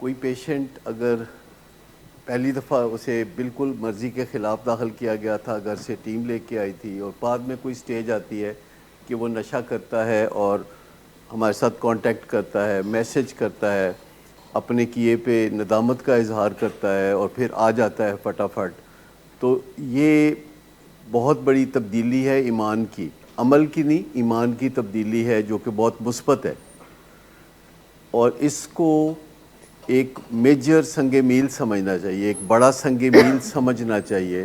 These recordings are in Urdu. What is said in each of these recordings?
کوئی پیشنٹ اگر پہلی دفعہ اسے بالکل مرضی کے خلاف داخل کیا گیا تھا، گھر سے ٹیم لے کے آئی تھی، اور بعد میں کوئی سٹیج آتی ہے کہ وہ نشہ کرتا ہے اور ہمارے ساتھ کانٹیکٹ کرتا ہے، میسج کرتا ہے، اپنے کیے پہ ندامت کا اظہار کرتا ہے اور پھر آ جاتا ہے فٹافٹ، تو یہ بہت بڑی تبدیلی ہے ایمان کی، عمل کی نہیں، ایمان کی تبدیلی ہے جو کہ بہت مثبت ہے، اور اس کو ایک میجر سنگ میل سمجھنا چاہیے، ایک بڑا سنگ میل سمجھنا چاہیے۔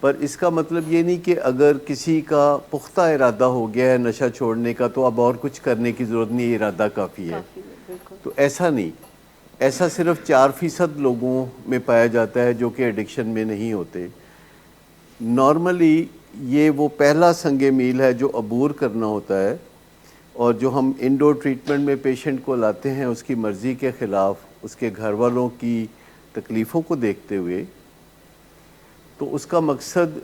پر اس کا مطلب یہ نہیں کہ اگر کسی کا پختہ ارادہ ہو گیا ہے نشہ چھوڑنے کا تو اب اور کچھ کرنے کی ضرورت نہیں، ارادہ کافی ہے، بالکل تو ایسا نہیں، ایسا صرف 4% لوگوں میں پایا جاتا ہے جو کہ ایڈکشن میں نہیں ہوتے۔ نارملی یہ وہ پہلا سنگ میل ہے جو عبور کرنا ہوتا ہے، اور جو ہم انڈور ٹریٹمنٹ میں پیشنٹ کو لاتے ہیں اس کی مرضی کے خلاف، اس کے گھر والوں کی تکلیفوں کو دیکھتے ہوئے، تو اس کا مقصد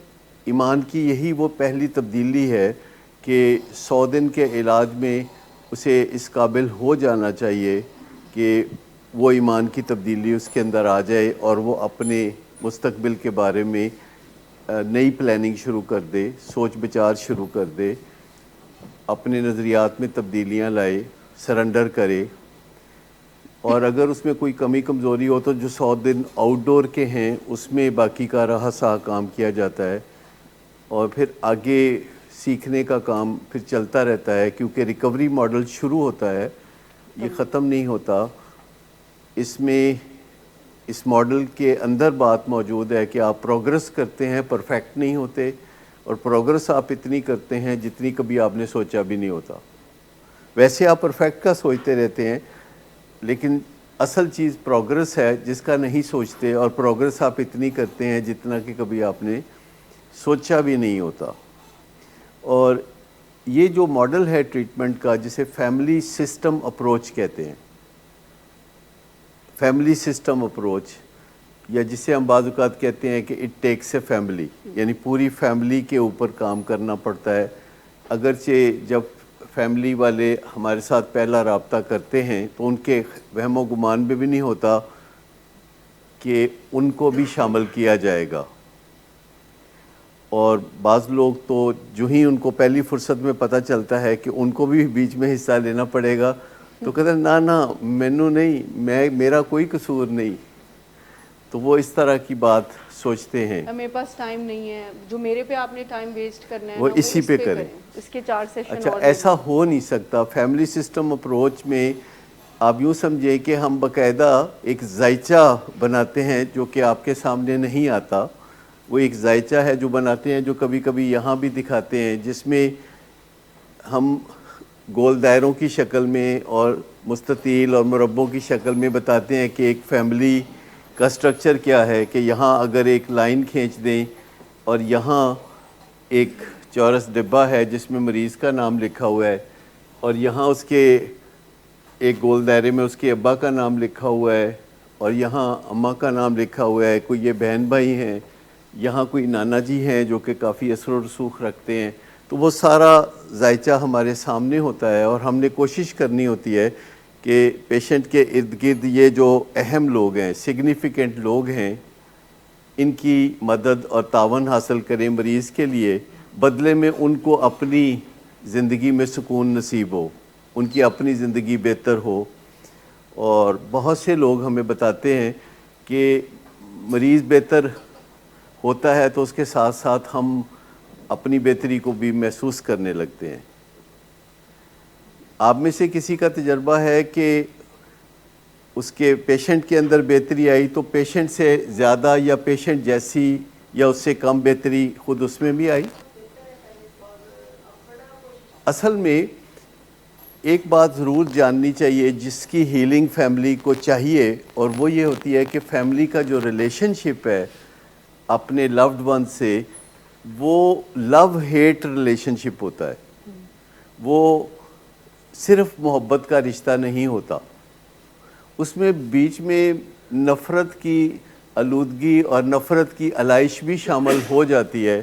ایمان کی یہی وہ پہلی تبدیلی ہے کہ 100 دن کے علاج میں اسے اس قابل ہو جانا چاہیے کہ وہ ایمان کی تبدیلی اس کے اندر آ جائے اور وہ اپنے مستقبل کے بارے میں نئی پلاننگ شروع کر دے، سوچ بچار شروع کر دے، اپنے نظریات میں تبدیلیاں لائے، سرنڈر کرے، اور اگر اس میں کوئی کمی کمزوری ہو تو جو 100 دن آؤٹ ڈور کے ہیں اس میں باقی کا رہا سہا کام کیا جاتا ہے، اور پھر آگے سیکھنے کا کام پھر چلتا رہتا ہے، کیونکہ ریکوری ماڈل شروع ہوتا ہے، یہ ختم نہیں ہوتا۔ اس میں اس ماڈل کے اندر بات موجود ہے کہ آپ پروگرس کرتے ہیں، پرفیکٹ نہیں ہوتے، اور پروگرس آپ اتنی کرتے ہیں جتنی کبھی آپ نے سوچا بھی نہیں ہوتا۔ ویسے آپ پرفیکٹ کا سوچتے رہتے ہیں، لیکن اصل چیز پروگرس ہے جس کا نہیں سوچتے، اور پروگرس آپ اتنی کرتے ہیں جتنا کہ کبھی آپ نے سوچا بھی نہیں ہوتا۔ اور یہ جو ماڈل ہے ٹریٹمنٹ کا، جسے فیملی سسٹم اپروچ کہتے ہیں، فیملی سسٹم اپروچ، یا جسے ہم بعض اوقات کہتے ہیں کہ اٹ ٹیکس اے فیملی، یعنی پوری فیملی کے اوپر کام کرنا پڑتا ہے۔ اگرچہ جب فیملی والے ہمارے ساتھ پہلا رابطہ کرتے ہیں تو ان کے وہم و گمان میں بھی نہیں ہوتا کہ ان کو بھی شامل کیا جائے گا، اور بعض لوگ تو جو ہی ان کو پہلی فرصت میں پتہ چلتا ہے کہ ان کو بھی بیچ میں حصہ لینا پڑے گا تو کہتے ہیں نہ مینوں نہیں، میرا کوئی قصور نہیں، تو وہ اس طرح کی بات سوچتے ہیں۔ میرے پاس ٹائم نہیں ہے، جو میرے پہ آپ نے ٹائم ویسٹ کرنا ہے وہ نا، وہ اسی اس پہ پہ کریں۔ کریں، اس کے 4 سیشن اچھا، اور لے ایسا لیں۔ ہو نہیں سکتا۔ فیملی سسٹم اپروچ میں آپ یوں سمجھیں کہ ہم باقاعدہ ایک ذائچہ بناتے ہیں جو کہ آپ کے سامنے نہیں آتا۔ وہ ایک ذائچہ ہے جو بناتے ہیں، جو کبھی کبھی یہاں بھی دکھاتے ہیں، جس میں ہم گول دائروں کی شکل میں اور مستطیل اور مربعوں کی شکل میں بتاتے ہیں کہ ایک فیملی کا سٹرکچر کیا ہے، کہ یہاں اگر ایک لائن کھینچ دیں اور یہاں ایک چورس ڈبہ ہے جس میں مریض کا نام لکھا ہوا ہے، اور یہاں اس کے ایک گول دائرے میں اس کے ابا کا نام لکھا ہوا ہے، اور یہاں اماں کا نام لکھا ہوا ہے، کوئی یہ بہن بھائی ہیں، یہاں کوئی نانا جی ہیں جو کہ کافی اثر و رسوخ رکھتے ہیں، تو وہ سارا ذائچہ ہمارے سامنے ہوتا ہے، اور ہم نے کوشش کرنی ہوتی ہے کہ پیشنٹ کے ارد گرد یہ جو اہم لوگ ہیں، سگنیفیکنٹ لوگ ہیں، ان کی مدد اور تعاون حاصل کریں مریض کے لیے، بدلے میں ان کو اپنی زندگی میں سکون نصیب ہو، ان کی اپنی زندگی بہتر ہو۔ اور بہت سے لوگ ہمیں بتاتے ہیں کہ مریض بہتر ہوتا ہے تو اس کے ساتھ ساتھ ہم اپنی بہتری کو بھی محسوس کرنے لگتے ہیں۔ آپ میں سے کسی کا تجربہ ہے کہ اس کے پیشنٹ کے اندر بہتری آئی تو پیشنٹ سے زیادہ یا پیشنٹ جیسی یا اس سے کم بہتری خود اس میں بھی آئی؟ اصل میں ایک بات ضرور جاننی چاہیے جس کی ہیلنگ فیملی کو چاہیے، اور وہ یہ ہوتی ہے کہ فیملی کا جو ریلیشن شپ ہے اپنے لوڈ ون سے، وہ لو ہیٹ ریلیشن شپ ہوتا ہے، وہ صرف محبت کا رشتہ نہیں ہوتا، اس میں بیچ میں نفرت کی آلودگی اور نفرت کی علائش بھی شامل ہو جاتی ہے،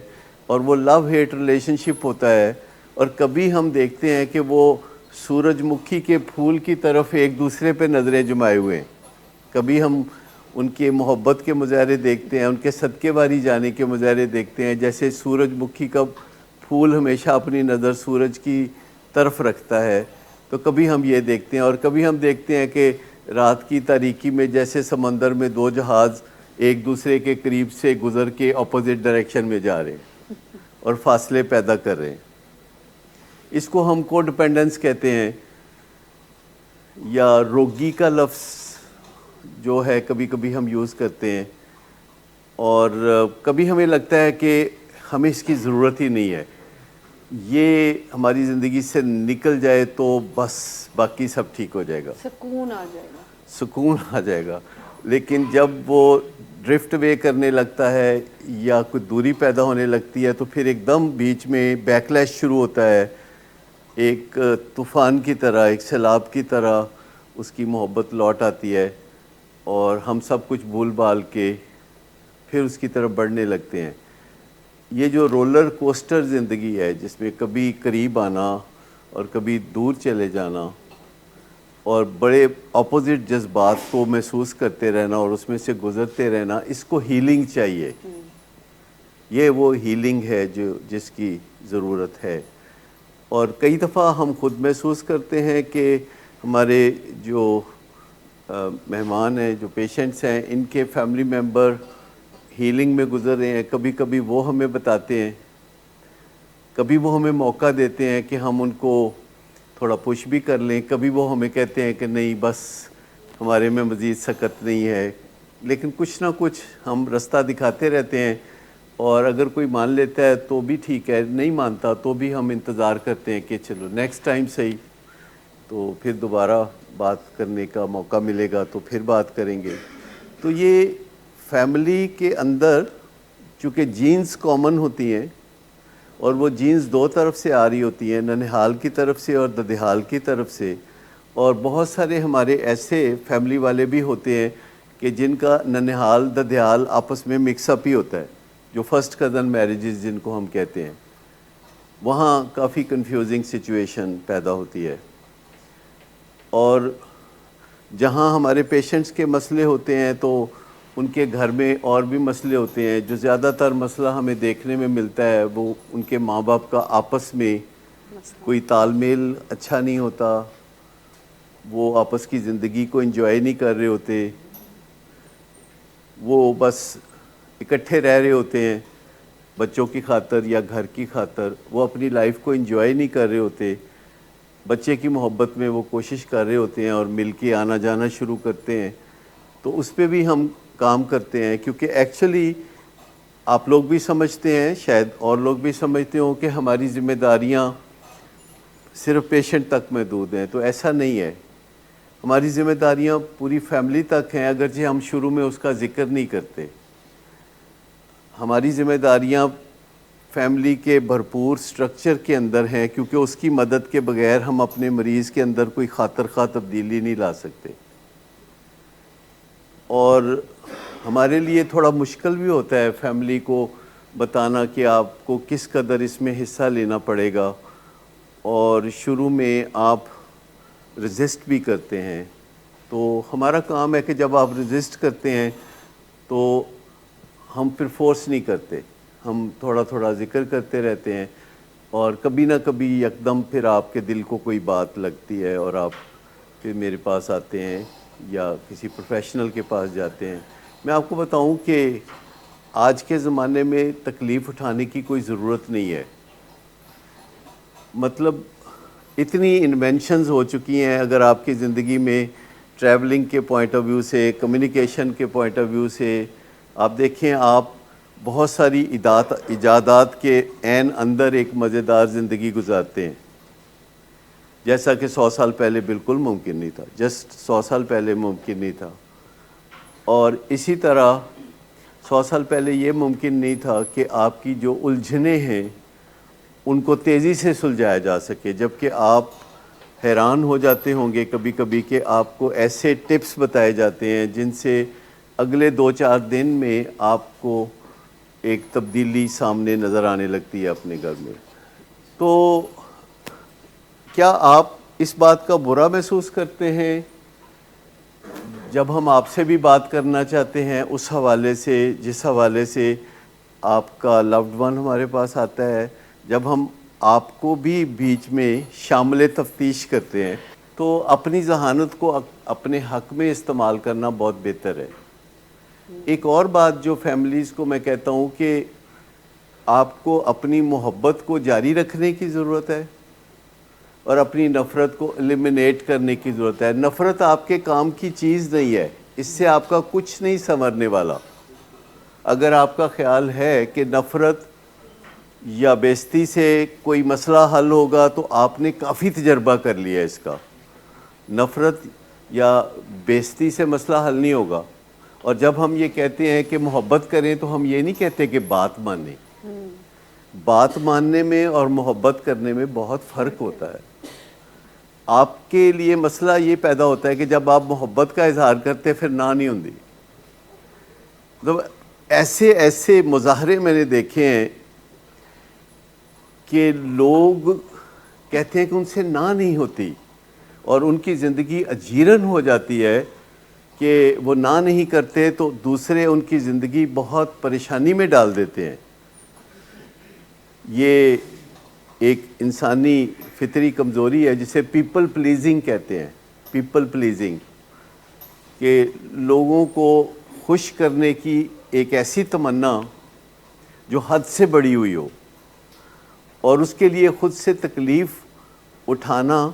اور وہ لو ہیٹ ریلیشن شپ ہوتا ہے، اور کبھی ہم دیکھتے ہیں کہ وہ سورج مکھی کے پھول کی طرف ایک دوسرے پہ نظریں جمائے ہوئے ہیں، کبھی ہم ان کے محبت کے مظاہرے دیکھتے ہیں، ان کے صدقے باری جانے کے مظاہرے دیکھتے ہیں، جیسے سورج مکھی کا پھول ہمیشہ اپنی نظر سورج کی طرف رکھتا ہے، تو کبھی ہم یہ دیکھتے ہیں. اور کبھی ہم دیکھتے ہیں کہ رات کی تاریکی میں جیسے سمندر میں دو جہاز ایک دوسرے کے قریب سے گزر کے اپوزٹ ڈائریکشن میں جا رہے ہیں اور فاصلے پیدا کر رہے ہیں. اس کو ہم کو ڈپینڈنس کہتے ہیں، یا روگی کا لفظ جو ہے کبھی کبھی ہم یوز کرتے ہیں، اور کبھی ہمیں لگتا ہے کہ ہمیں اس کی ضرورت ہی نہیں ہے، یہ ہماری زندگی سے نکل جائے تو بس باقی سب ٹھیک ہو جائے گا، سکون آ جائے گا. سکون آ جائے گا. لیکن جب وہ ڈرفٹ وے کرنے لگتا ہے یا کوئی دوری پیدا ہونے لگتی ہے تو پھر ایک دم بیچ میں بیکلیش شروع ہوتا ہے، ایک طوفان کی طرح، ایک سیلاب کی طرح اس کی محبت لوٹ آتی ہے، اور ہم سب کچھ بھول بھال کے پھر اس کی طرف بڑھنے لگتے ہیں. یہ جو رولر کوسٹر زندگی ہے، جس میں کبھی قریب آنا اور کبھی دور چلے جانا اور بڑے اپوزٹ جذبات کو محسوس کرتے رہنا اور اس میں سے گزرتے رہنا، اس کو ہیلنگ چاہیے. یہ وہ ہیلنگ ہے جس کی ضرورت ہے. اور کئی دفعہ ہم خود محسوس کرتے ہیں کہ ہمارے جو مہمان ہیں، جو پیشنٹس ہیں، ان کے فیملی ممبر ہیلنگ میں گزر رہے ہیں. کبھی کبھی وہ ہمیں بتاتے ہیں، کبھی وہ ہمیں موقع دیتے ہیں کہ ہم ان کو تھوڑا پش بھی کر لیں، کبھی وہ ہمیں کہتے ہیں کہ نہیں بس ہمارے میں مزید سکت نہیں ہے. لیکن کچھ نہ کچھ ہم رستہ دکھاتے رہتے ہیں، اور اگر کوئی مان لیتا ہے تو بھی ٹھیک ہے، نہیں مانتا تو بھی ہم انتظار کرتے ہیں کہ چلو نیکسٹ ٹائم صحیح، تو پھر دوبارہ بات کرنے کا موقع ملے گا تو پھر بات کریں گے. تو یہ فیملی کے اندر چونکہ جینز کامن ہوتی ہیں، اور وہ جینز دو طرف سے آ رہی ہوتی ہیں، ننہال کی طرف سے اور ددھیال کی طرف سے. اور بہت سارے ہمارے ایسے فیملی والے بھی ہوتے ہیں کہ جن کا ننہال ددھیال آپس میں مکس اپ ہی ہوتا ہے، جو فرسٹ کزن میرجز جن کو ہم کہتے ہیں. وہاں کافی کنفیوزنگ سچویشن پیدا ہوتی ہے. اور جہاں ہمارے پیشنٹس کے مسئلے ہوتے ہیں تو ان کے گھر میں اور بھی مسئلے ہوتے ہیں. جو زیادہ تر مسئلہ ہمیں دیکھنے میں ملتا ہے وہ ان کے ماں باپ کا آپس میں کوئی تال میل اچھا نہیں ہوتا، وہ آپس کی زندگی کو انجوائے نہیں کر رہے ہوتے، وہ بس اکٹھے رہ رہے ہوتے ہیں بچوں کی خاطر یا گھر کی خاطر، وہ اپنی لائف کو انجوائے نہیں کر رہے ہوتے. بچے کی محبت میں وہ کوشش کر رہے ہوتے ہیں اور مل کے آنا جانا شروع کرتے ہیں. تو اس پہ بھی ہم کام کرتے ہیں، کیونکہ ایکچولی آپ لوگ بھی سمجھتے ہیں، شاید اور لوگ بھی سمجھتے ہوں کہ ہماری ذمہ داریاں صرف پیشنٹ تک محدود ہیں. تو ایسا نہیں ہے، ہماری ذمہ داریاں پوری فیملی تک ہیں، اگرچہ ہم شروع میں اس کا ذکر نہیں کرتے. ہماری ذمہ داریاں فیملی کے بھرپور سٹرکچر کے اندر ہیں، کیونکہ اس کی مدد کے بغیر ہم اپنے مریض کے اندر کوئی خاطر خواہ تبدیلی نہیں لا سکتے. اور ہمارے لیے تھوڑا مشکل بھی ہوتا ہے فیملی کو بتانا کہ آپ کو کس قدر اس میں حصہ لینا پڑے گا، اور شروع میں آپ ریزسٹ بھی کرتے ہیں. تو ہمارا کام ہے کہ جب آپ ریزسٹ کرتے ہیں تو ہم پھر فورس نہیں کرتے، ہم تھوڑا تھوڑا ذکر کرتے رہتے ہیں، اور کبھی نہ کبھی یکدم پھر آپ کے دل کو کوئی بات لگتی ہے اور آپ پھر میرے پاس آتے ہیں یا کسی پروفیشنل کے پاس جاتے ہیں. میں آپ کو بتاؤں کہ آج کے زمانے میں تکلیف اٹھانے کی کوئی ضرورت نہیں ہے. مطلب اتنی انوینشنز ہو چکی ہیں. اگر آپ کی زندگی میں ٹریولنگ کے پوائنٹ آف ویو سے، کمیونیکیشن کے پوائنٹ آف ویو سے آپ دیکھیں، آپ بہت ساری ایجادات کے عین اندر ایک مزیدار زندگی گزارتے ہیں، جیسا کہ 100 سال پہلے بالکل ممکن نہیں تھا، جسٹ 100 سال پہلے ممکن نہیں تھا. اور اسی طرح 100 سال پہلے یہ ممکن نہیں تھا کہ آپ کی جو الجھنیں ہیں ان کو تیزی سے سلجھایا جا سکے. جبکہ آپ حیران ہو جاتے ہوں گے کبھی کبھی کہ آپ کو ایسے ٹپس بتائے جاتے ہیں جن سے اگلے 2-4 دن میں آپ کو ایک تبدیلی سامنے نظر آنے لگتی ہے اپنے گھر میں. تو کیا آپ اس بات کا برا محسوس کرتے ہیں جب ہم آپ سے بھی بات کرنا چاہتے ہیں اس حوالے سے جس حوالے سے آپ کا لوڈ ون ہمارے پاس آتا ہے، جب ہم آپ کو بھی بیچ میں شامل تفتیش کرتے ہیں تو اپنی ذہانت کو اپنے حق میں استعمال کرنا بہت بہتر ہے۔ ایک اور بات جو فیملیز کو میں کہتا ہوں کہ آپ کو اپنی محبت کو جاری رکھنے کی ضرورت ہے اور اپنی نفرت کو ایلیمینیٹ کرنے کی ضرورت ہے۔ نفرت آپ کے کام کی چیز نہیں ہے، اس سے آپ کا کچھ نہیں سنورنے والا۔ اگر آپ کا خیال ہے کہ نفرت یا بے عزتی سے کوئی مسئلہ حل ہوگا تو آپ نے کافی تجربہ کر لیا اس کا۔ نفرت یا بے عزتی سے مسئلہ حل نہیں ہوگا۔ اور جب ہم یہ کہتے ہیں کہ محبت کریں تو ہم یہ نہیں کہتے کہ بات مانیں۔ بات ماننے میں اور محبت کرنے میں بہت فرق ہوتا ہے۔ آپ کے لیے مسئلہ یہ پیدا ہوتا ہے کہ جب آپ محبت کا اظہار کرتے پھر نہ نہیں ہوتی۔ مطلب ایسے مظاہرے میں نے دیکھے ہیں کہ لوگ کہتے ہیں کہ ان سے نہ نہیں ہوتی اور ان کی زندگی اجیرن ہو جاتی ہے کہ وہ نہ نہیں کرتے تو دوسرے ان کی زندگی بہت پریشانی میں ڈال دیتے ہیں۔ یہ ایک انسانی فطری کمزوری ہے جسے پیپل پلیزنگ کہتے ہیں۔ پیپل پلیزنگ کہ لوگوں کو خوش کرنے کی ایک ایسی تمنا جو حد سے بڑی ہوئی ہو اور اس کے لیے خود سے تکلیف اٹھانا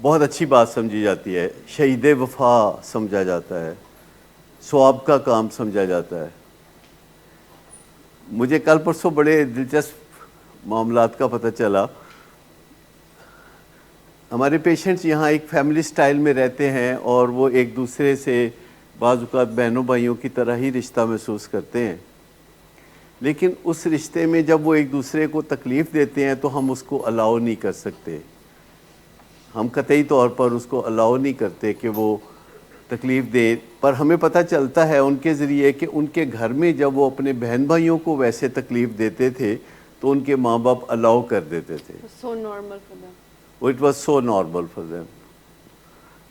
بہت اچھی بات سمجھی جاتی ہے، شہید وفا سمجھا جاتا ہے، ثواب کا کام سمجھا جاتا ہے۔ مجھے کل پرسوں بڑے دلچسپ معاملات کا پتہ چلا۔ ہمارے پیشنٹس یہاں ایک فیملی سٹائل میں رہتے ہیں اور وہ ایک دوسرے سے بعض اوقات بہنوں بھائیوں کی طرح ہی رشتہ محسوس کرتے ہیں، لیکن اس رشتے میں جب وہ ایک دوسرے کو تکلیف دیتے ہیں تو ہم اس کو الاؤ نہیں کر سکتے۔ ہم قطعی طور پر اس کو الاؤ نہیں کرتے کہ وہ تکلیف دے، پر ہمیں پتہ چلتا ہے ان کے ذریعے کہ ان کے گھر میں جب وہ اپنے بہن بھائیوں کو ویسے تکلیف دیتے تھے تو ان کے ماں باپ الاؤ کر دیتے تھے۔ so normal for them. It was so normal for them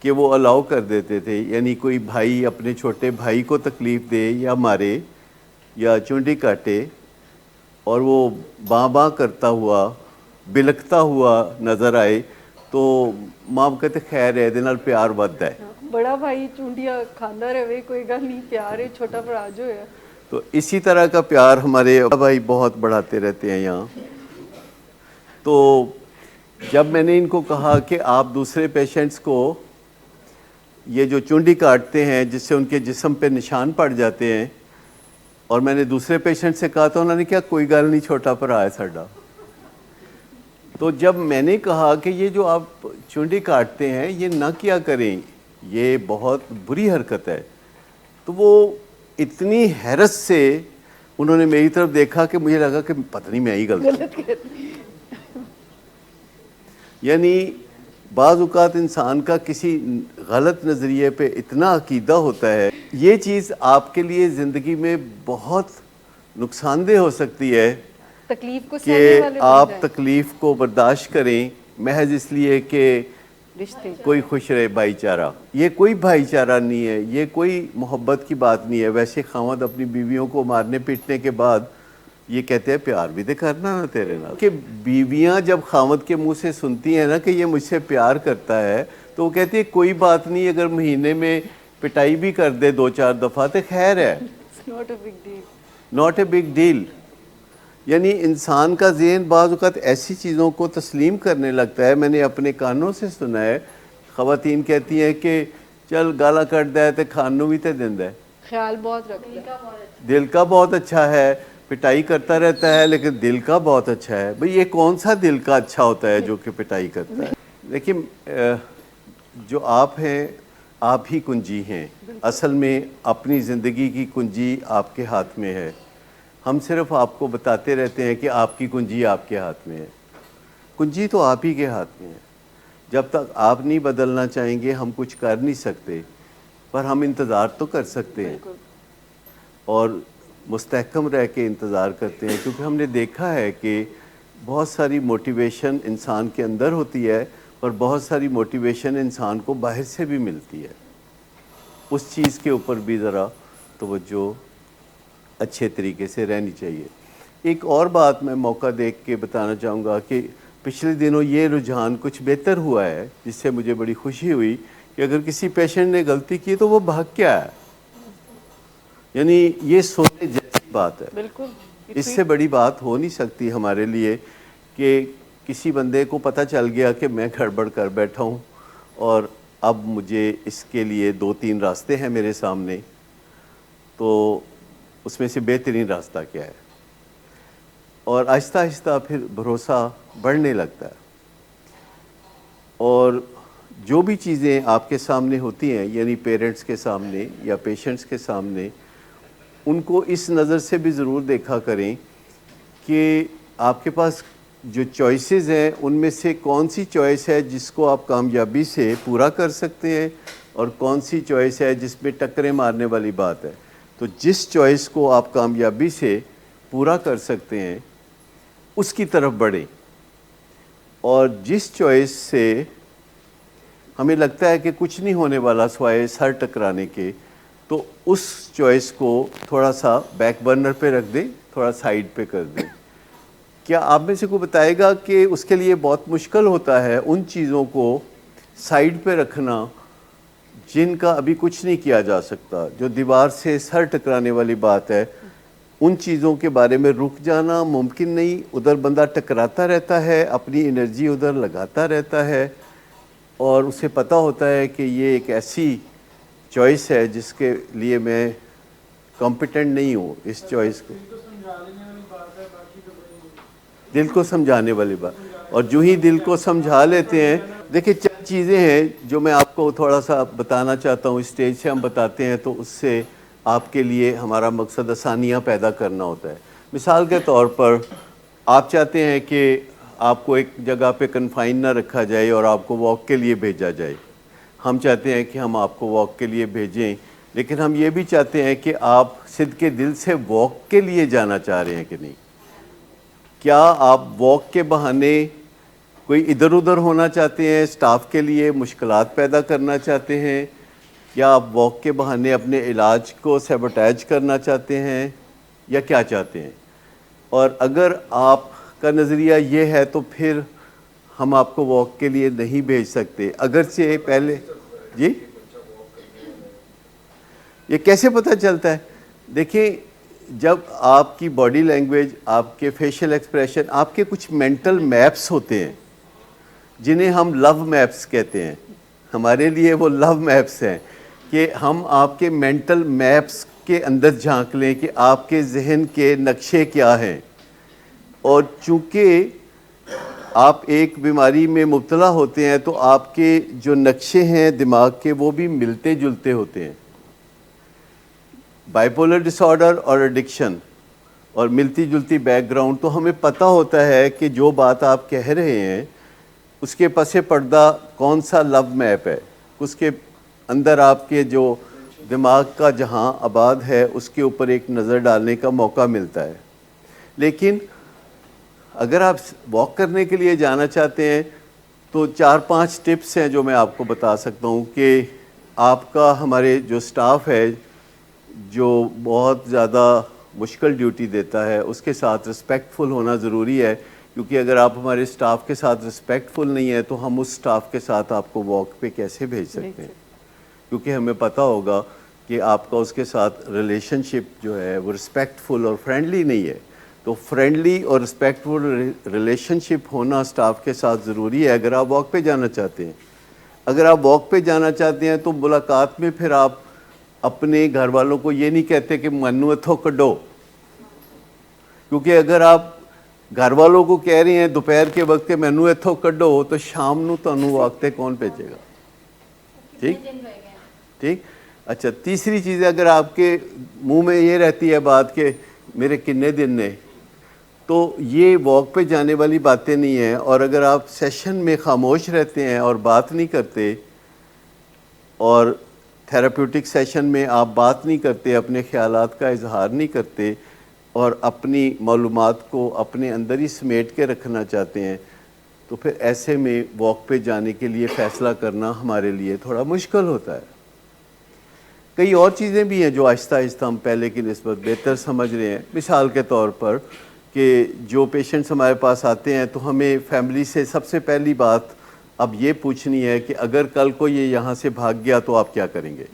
کہ وہ الاؤ کر دیتے تھے۔ یعنی کوئی بھائی اپنے چھوٹے بھائی کو تکلیف دے یا مارے یا چونڈی کاٹے اور وہ باں باں کرتا ہوا بلکتا ہوا نظر آئے تو ماں کہتے خیر ہے دے نال پیار وددا ہے۔ بڑا بھائی چونڈیاں کھاندا رہے کوئی گل نہیں، پیار ہے، چھوٹا بھرا جو ہے۔ تو اسی طرح کا پیار ہمارے بھائی بہت بڑھاتے رہتے ہیں یہاں۔ تو جب میں نے ان کو کہا کہ آپ دوسرے پیشنٹس کو یہ جو چونڈی کاٹتے ہیں جس سے ان کے جسم پہ نشان پڑ جاتے ہیں، اور میں نے دوسرے پیشنٹ سے کہا تو انہوں نے کیا کوئی گل نہیں چھوٹا بھرا ہے ساڈا۔ تو جب میں نے کہا کہ یہ جو آپ چونڈی کاٹتے ہیں یہ نہ کیا کریں، یہ بہت بری حرکت ہے، تو وہ اتنی حیرت سے انہوں نے میری طرف دیکھا کہ مجھے لگا کہ پتہ نہیں میں ہی غلط ہوں۔ یعنی بعض اوقات انسان کا کسی غلط نظریے پہ اتنا عقیدہ ہوتا ہے، یہ چیز آپ کے لیے زندگی میں بہت نقصان دہ ہو سکتی ہے تکلیف کو کہ سہنے والے بن آپ جائیں۔ تکلیف کو برداشت کریں محض اس لیے کہ رشتے کوئی خوش رہے بھائی چارہ۔ یہ کوئی بھائی چارہ نہیں ہے، یہ کوئی محبت کی بات نہیں ہے۔ ویسے خاوند اپنی بیویوں کو مارنے پیٹنے کے بعد یہ کہتے ہیں پیار بھی دے کرنا نا تیرے نال، کہ بیویاں جب خاوند کے منہ سے سنتی ہیں نا کہ یہ مجھ سے پیار کرتا ہے تو وہ کہتی ہے کوئی بات نہیں، اگر مہینے میں پٹائی بھی کر دے 2-4 دفعہ تو خیر ہے، not a big deal. Not a big deal. یعنی انسان کا ذہن بعض اوقات ایسی چیزوں کو تسلیم کرنے لگتا ہے۔ میں نے اپنے کانوں سے سنا ہے خواتین کہتی ہیں کہ چل گالا کٹ دے تے کھانوں بھی تے دیندا ہے، خیال بہت رکھتا ہے۔ دل کا بہت اچھا ہے، پٹائی کرتا رہتا ہے لیکن دل کا بہت اچھا ہے۔ بھئی یہ کون سا دل کا اچھا ہوتا ہے جو کہ پٹائی کرتا ہے؟ لیکن جو آپ ہیں آپ ہی کنجی ہیں، اصل میں اپنی زندگی کی کنجی آپ کے ہاتھ میں ہے۔ ہم صرف آپ کو بتاتے رہتے ہیں کہ آپ کی کنجی آپ کے ہاتھ میں ہے، کنجی تو آپ ہی کے ہاتھ میں ہے۔ جب تک آپ نہیں بدلنا چاہیں گے ہم کچھ کر نہیں سکتے، پر ہم انتظار تو کر سکتے ہیں اور مستحکم رہ کے انتظار کرتے ہیں، کیونکہ ہم نے دیکھا ہے کہ بہت ساری موٹیویشن انسان کے اندر ہوتی ہے اور بہت ساری موٹیویشن انسان کو باہر سے بھی ملتی ہے. اس چیز کے اوپر بھی ذرا توجہ اچھے طریقے سے رہنی چاہیے. ایک اور بات میں موقع دیکھ کے بتانا چاہوں گا کہ پچھلے دنوں یہ رجحان کچھ بہتر ہوا ہے جس سے مجھے بڑی خوشی ہوئی کہ اگر کسی پیشنٹ نے غلطی کی تو وہ بھاگ کے آیا. یعنی یہ سوچنے جیسی بات ہے. بالکل. اس سے بڑی بات ہو نہیں سکتی ہمارے لیے کہ کسی بندے کو پتہ چل گیا کہ میں گڑبڑ کر بیٹھا ہوں اور اب مجھے اس کے لیے 2-3 راستے ہیں میرے سامنے، تو اس میں سے بہترین راستہ کیا ہے. اور آہستہ آہستہ پھر بھروسہ بڑھنے لگتا ہے. اور جو بھی چیزیں آپ کے سامنے ہوتی ہیں، یعنی پیرنٹس کے سامنے یا پیشنٹس کے سامنے، ان کو اس نظر سے بھی ضرور دیکھا کریں کہ آپ کے پاس جو چوائسیز ہیں ان میں سے کون سی چوائس ہے جس کو آپ کامیابی سے پورا کر سکتے ہیں اور کون سی چوائس ہے جس میں ٹکریں مارنے والی بات ہے. تو جس چوائس کو آپ کامیابی سے پورا کر سکتے ہیں اس کی طرف بڑھیں، اور جس چوائس سے ہمیں لگتا ہے کہ کچھ نہیں ہونے والا سوائے سر ٹکرانے کے، تو اس چوائس کو تھوڑا سا بیک برنر پہ رکھ دیں، تھوڑا سائیڈ پہ کر دیں. کیا آپ میں سے کوئی بتائے گا کہ اس کے لیے بہت مشکل ہوتا ہے ان چیزوں کو سائیڈ پہ رکھنا جن کا ابھی کچھ نہیں کیا جا سکتا، جو دیوار سے سر ٹکرانے والی بات ہے، ان چیزوں کے بارے میں رک جانا ممکن نہیں. ادھر بندہ ٹکراتا رہتا ہے، اپنی انرجی ادھر لگاتا رہتا ہے، اور اسے پتہ ہوتا ہے کہ یہ ایک ایسی چوائس ہے جس کے لیے میں کمپیٹنٹ نہیں ہوں. اس چوائس کو دل کو سمجھانے والی بات، اور جو ہی دل کو سمجھا لیتے ہیں. دیکھیں چند چیزیں ہیں جو میں آپ کو تھوڑا سا بتانا چاہتا ہوں. اسٹیج سے ہم بتاتے ہیں تو اس سے آپ کے لیے ہمارا مقصد آسانیاں پیدا کرنا ہوتا ہے. مثال کے طور پر آپ چاہتے ہیں کہ آپ کو ایک جگہ پہ کنفائن نہ رکھا جائے اور آپ کو واک کے لیے بھیجا جائے. ہم چاہتے ہیں کہ ہم آپ کو واک کے لیے بھیجیں، لیکن ہم یہ بھی چاہتے ہیں کہ آپ صدقے دل سے واک کے لیے جانا چاہ رہے ہیں کہ نہیں. کیا آپ واک کے بہانے کوئی ادھر ادھر ہونا چاہتے ہیں، سٹاف کے لیے مشکلات پیدا کرنا چاہتے ہیں، یا آپ واک کے بہانے اپنے علاج کو سیبوٹیج کرنا چاہتے ہیں، یا کیا چاہتے ہیں؟ اور اگر آپ کا نظریہ یہ ہے تو پھر ہم آپ کو واک کے لیے نہیں بھیج سکتے. اگرچہ پہلے جی یہ کیسے پتہ چلتا ہے؟ دیکھیں جب آپ کی باڈی لینگویج، آپ کے فیشل ایکسپریشن، آپ کے کچھ مینٹل میپس ہوتے ہیں جنہیں ہم لو میپس کہتے ہیں. ہمارے لیے وہ لو میپس ہیں کہ ہم آپ کے مینٹل میپس کے اندر جھانک لیں کہ آپ کے ذہن کے نقشے کیا ہیں. اور چونکہ آپ ایک بیماری میں مبتلا ہوتے ہیں تو آپ کے جو نقشے ہیں دماغ کے وہ بھی ملتے جلتے ہوتے ہیں. بائیپولر ڈس آرڈر اور ایڈکشن اور ملتی جلتی بیک گراؤنڈ، تو ہمیں پتہ ہوتا ہے کہ جو بات آپ کہہ رہے ہیں اس کے پس پردہ کون سا لو میپ ہے. اس کے اندر آپ کے جو دماغ کا جہاں آباد ہے اس کے اوپر ایک نظر ڈالنے کا موقع ملتا ہے. لیکن اگر آپ واک کرنے کے لیے جانا چاہتے ہیں تو 4-5 ٹپس ہیں جو میں آپ کو بتا سکتا ہوں کہ آپ کا ہمارے جو سٹاف ہے جو بہت زیادہ مشکل ڈیوٹی دیتا ہے اس کے ساتھ رسپیکٹفل ہونا ضروری ہے. کیونکہ اگر آپ ہمارے سٹاف کے ساتھ رسپیکٹفل نہیں ہیں تو ہم اس سٹاف کے ساتھ آپ کو واک پہ کیسے بھیج سکتے ہیں؟ کیونکہ ہمیں پتہ ہوگا کہ آپ کا اس کے ساتھ ریلیشن شپ جو ہے وہ رسپیکٹفل اور فرینڈلی نہیں ہے. تو فرینڈلی اور رسپیکٹفل ریلیشن شپ ہونا سٹاف کے ساتھ ضروری ہے اگر آپ واک پہ جانا چاہتے ہیں. اگر آپ واک پہ جانا چاہتے ہیں تو ملاقات میں پھر آپ اپنے گھر والوں کو یہ نہیں کہتے کہ منو اتھو کڈو، کیونکہ اگر آپ گھر والوں کو کہہ رہے ہیں دوپہر کے وقت کہ مینو اتھو کڈو تو شام نو تانوں واقعے کون بھیجے گا؟ ٹھیک. اچھا تیسری چیز ہے، اگر آپ کے منہ میں یہ رہتی ہے بات کہ میرے کنے دن نے، تو یہ واک پہ جانے والی باتیں نہیں ہیں. اور اگر آپ سیشن میں خاموش رہتے ہیں اور بات نہیں کرتے، اور تھیراپیوٹک سیشن میں آپ بات نہیں کرتے، اپنے خیالات کا اظہار نہیں کرتے اور اپنی معلومات کو اپنے اندر ہی سمیٹ کے رکھنا چاہتے ہیں، تو پھر ایسے میں واک پہ جانے کے لیے فیصلہ کرنا ہمارے لیے تھوڑا مشکل ہوتا ہے. کئی اور چیزیں بھی ہیں جو آہستہ آہستہ ہم پہلے کی نسبت بہتر سمجھ رہے ہیں. مثال کے طور پر کہ جو پیشنٹس ہمارے پاس آتے ہیں تو ہمیں فیملی سے سب سے پہلی بات اب یہ پوچھنی ہے کہ اگر کل کو یہ یہاں سے بھاگ گیا تو آپ کیا کریں گے.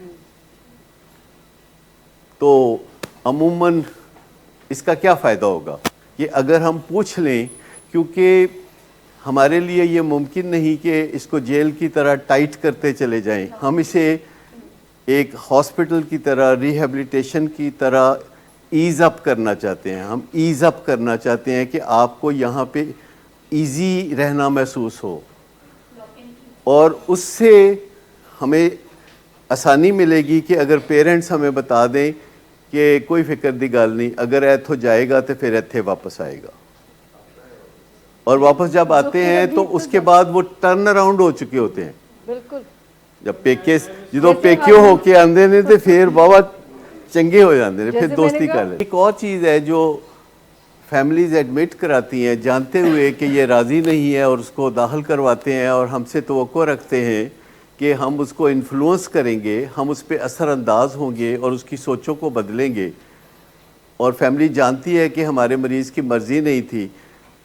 تو عموماً اس کا کیا فائدہ ہوگا کہ اگر ہم پوچھ لیں، کیونکہ ہمارے لیے یہ ممکن نہیں کہ اس کو جیل کی طرح ٹائٹ کرتے چلے جائیں. ہم اسے ایک ہاسپٹل کی طرح، ریہیبلیٹیشن کی طرح ایز اپ کرنا چاہتے ہیں. ہم ایز اپ کرنا چاہتے ہیں کہ آپ کو یہاں پہ ایزی رہنا محسوس ہو، اور اس سے ہمیں آسانی ملے گی کہ اگر پیرنٹس ہمیں بتا دیں کہ کوئی فکر دی گل نہیں، اگر ایتھو جائے گا تو پھر ایتھے واپس آئے گا. اور واپس جب آتے ہیں تو اس کے بعد وہ ٹرن اراؤنڈ ہو چکے ہوتے ہیں. بالکل. جب پیکے جدو پیکیو ہو کے آندے نے تو پھر بابا چنگے ہو جاندے نے، پھر دوستی کر لیں. ایک اور چیز ہے جو فیملیز ایڈمٹ کراتی ہیں جانتے ہوئے کہ یہ راضی نہیں ہے، اور اس کو داخل کرواتے ہیں اور ہم سے توقع رکھتے ہیں کہ ہم اس کو انفلوئنس کریں گے، ہم اس پہ اثر انداز ہوں گے اور اس کی سوچوں کو بدلیں گے. اور فیملی جانتی ہے کہ ہمارے مریض کی مرضی نہیں تھی.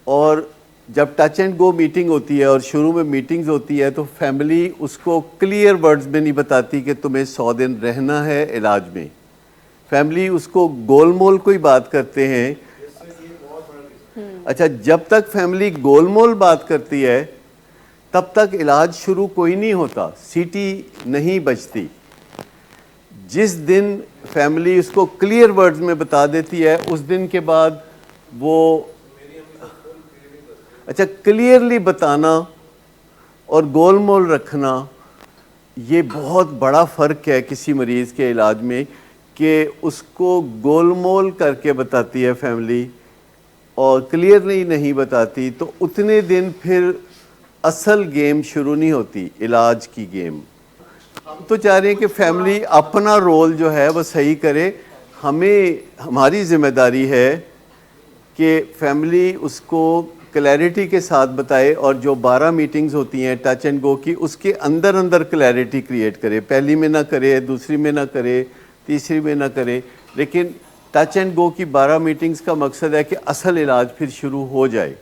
اور جب ٹچ اینڈ گو میٹنگ ہوتی ہے اور شروع میں میٹنگز ہوتی ہے تو فیملی اس کو کلیئر ورڈز میں نہیں بتاتی کہ تمہیں 100 دن رہنا ہے علاج میں. فیملی اس کو گول مول کوئی بات کرتے ہیں. اچھا، جب تک فیملی گول مول بات کرتی ہے تب تک علاج شروع کوئی نہیں ہوتا، سیٹی نہیں بجتی. جس دن فیملی اس کو کلیئر ورڈز میں بتا دیتی ہے اس دن کے بعد وہ اچھا کلیئرلی بتانا اور گول مول رکھنا، یہ بہت بڑا فرق ہے کسی مریض کے علاج میں، کہ اس کو گول مول کر کے بتاتی ہے فیملی اور کلیئرلی نہیں بتاتی، تو اتنے دن پھر اصل گیم شروع نہیں ہوتی، علاج کی گیم. ہم تو چاہ رہے ہیں کہ فیملی اپنا رول جو ہے وہ صحیح کرے. ہماری ذمہ داری ہے کہ فیملی اس کو کلیئرٹی کے ساتھ بتائے، اور جو 12 میٹنگز ہوتی ہیں ٹچ اینڈ گو کی، اس کے اندر کلیئرٹی کریٹ کرے. پہلی میں نہ کرے، دوسری میں نہ کرے، تیسری میں نہ کرے، لیکن ٹچ اینڈ گو کی 12 میٹنگز کا مقصد ہے کہ اصل علاج پھر شروع ہو جائے.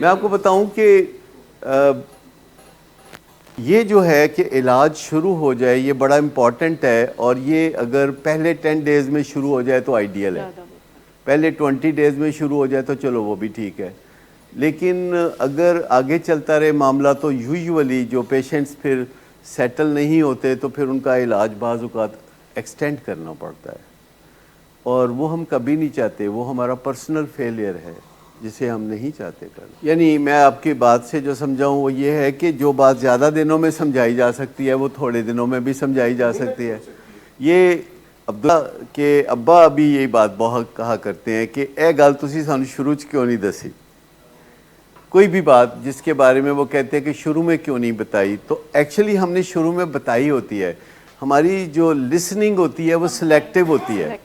میں آپ کو بتاؤں کہ یہ جو ہے کہ علاج شروع ہو جائے یہ بڑا امپورٹنٹ ہے، اور یہ اگر پہلے 10 ڈیز میں شروع ہو جائے تو آئیڈیل ہے. پہلے 20 ڈیز میں شروع ہو جائے تو چلو وہ بھی ٹھیک ہے. لیکن اگر آگے چلتا رہے معاملہ تو یوزولی جو پیشنٹس پھر سیٹل نہیں ہوتے تو پھر ان کا علاج بعض اوقات ایکسٹینڈ کرنا پڑتا ہے، اور وہ ہم کبھی نہیں چاہتے. وہ ہمارا پرسنل فیلئر ہے جسے ہم نہیں چاہتے کرنا. یعنی میں آپ کی بات سے جو سمجھاؤں وہ یہ ہے کہ جو بات زیادہ دنوں میں سمجھائی جا سکتی ہے وہ تھوڑے دنوں میں بھی سمجھائی جا سکتی ہے. یہ عبداللہ کے ابا ابھی یہی بات بہت کہا کرتے ہیں کہ اے گل تسی سانو شروع چ کیوں نہیں دسی. کوئی بھی بات جس کے بارے میں وہ کہتے ہیں کہ شروع میں کیوں نہیں بتائی، تو ایکچولی ہم نے شروع میں بتائی ہوتی ہے. ہماری جو لسننگ ہوتی ہے وہ سلیکٹیو ہوتی ہے،